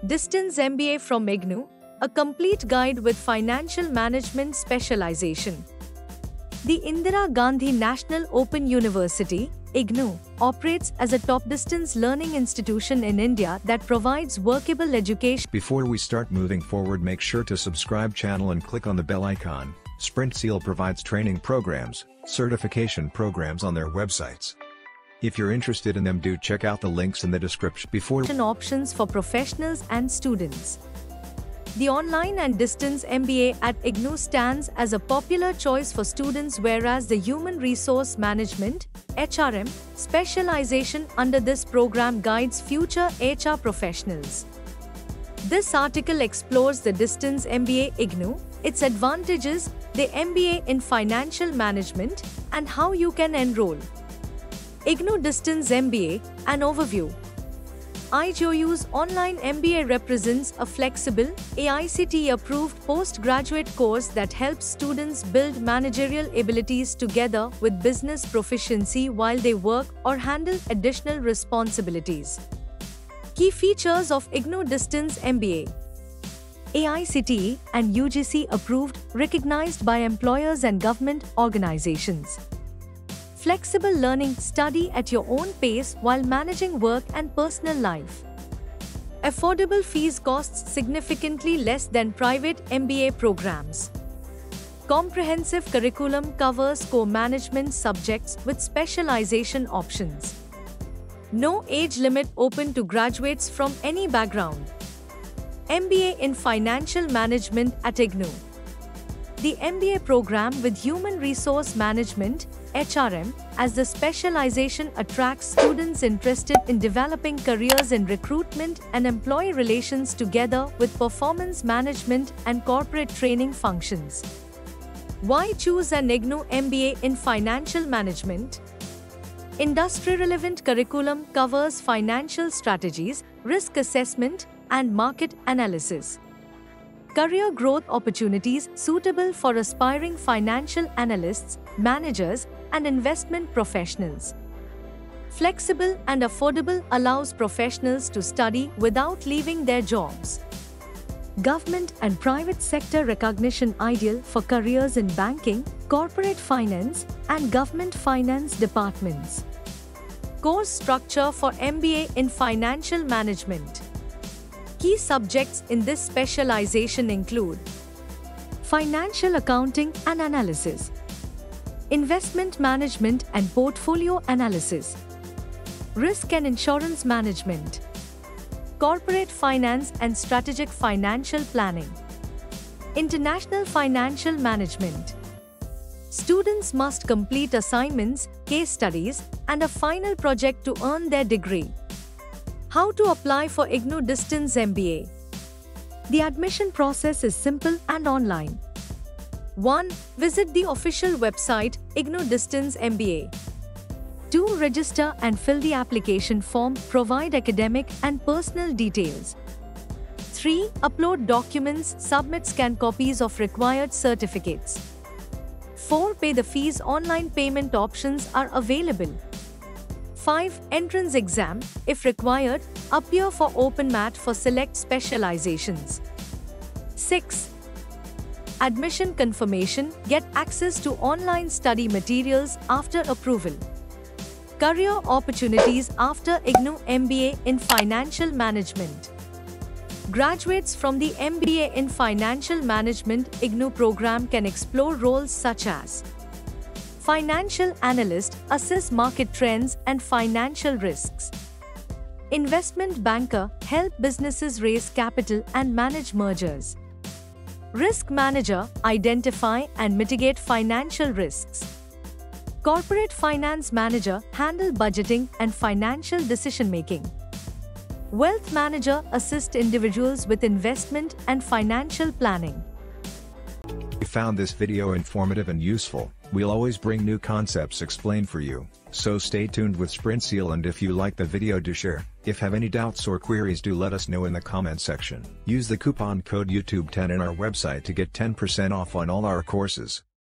Distance MBA from IGNOU, a complete guide with financial management specialization. The Indira Gandhi National Open University, IGNOU, operates as a top distance learning institution in India that provides workable education. Before we start moving forward, make sure to subscribe channel and click on the bell icon. SprintSeal provides training programs, certification programs on their websites. If you're interested in them, do check out the links in the description. Options for professionals and students. The online and distance MBA at IGNOU stands as a popular choice for students, whereas the Human Resource Management (HRM) specialization under this program guides future HR professionals. This article explores the distance MBA IGNOU, its advantages, the MBA in financial management, and how you can enroll. IGNOU Distance MBA, an overview. IGNOU's online MBA represents a flexible, AICTE-approved postgraduate course that helps students build managerial abilities together with business proficiency while they work or handle additional responsibilities. Key features of IGNOU Distance MBA: AICTE and UGC approved, recognized by employers and government organizations. Flexible learning, study at your own pace while managing work and personal life. Affordable fees, costs significantly less than private MBA programs. Comprehensive curriculum covers core management subjects with specialization options. No age limit, open to graduates from any background. MBA in Financial Management at IGNOU. The MBA program with Human Resource Management (HRM) as the specialization attracts students interested in developing careers in recruitment and employee relations together with performance management and corporate training functions. Why choose an IGNOU MBA in Financial Management? Industry-relevant curriculum covers financial strategies, risk assessment, and market analysis. Career growth opportunities suitable for aspiring financial analysts, managers, and investment professionals. Flexible and affordable, allows professionals to study without leaving their jobs. Government and private sector recognition, ideal for careers in banking, corporate finance, and government finance departments. Course structure for MBA in Financial Management. Key subjects in this specialization include Financial Accounting and Analysis, Investment Management and Portfolio Analysis, Risk and Insurance Management, Corporate Finance and Strategic Financial Planning, International Financial Management. Students must complete assignments, case studies, and a final project to earn their degree. How to apply for IGNOU Distance MBA? The admission process is simple and online. 1. Visit the official website, IGNOU Distance MBA. 2. Register and fill the application form, provide academic and personal details. 3. Upload documents, submit scanned copies of required certificates. 4. Pay the fees, online payment options are available. 5. Entrance exam, if required, appear for open mat for select specializations. 6. Admission confirmation, get access to online study materials after approval. Career opportunities after IGNOU MBA in Financial Management. Graduates from the MBA in Financial Management IGNOU program can explore roles such as Financial Analyst, assess market trends and financial risks. Investment Banker, help businesses raise capital and manage mergers. Risk Manager, identify and mitigate financial risks. Corporate Finance Manager, handle budgeting and financial decision-making. Wealth Manager, assist individuals with investment and financial planning. If you found this video informative and useful, we'll always bring new concepts explained for you, so stay tuned with SprintSeal, and if you like the video, do share. If have any doubts or queries, do let us know in the comment section. Use the coupon code YouTube10 in our website to get 10% off on all our courses.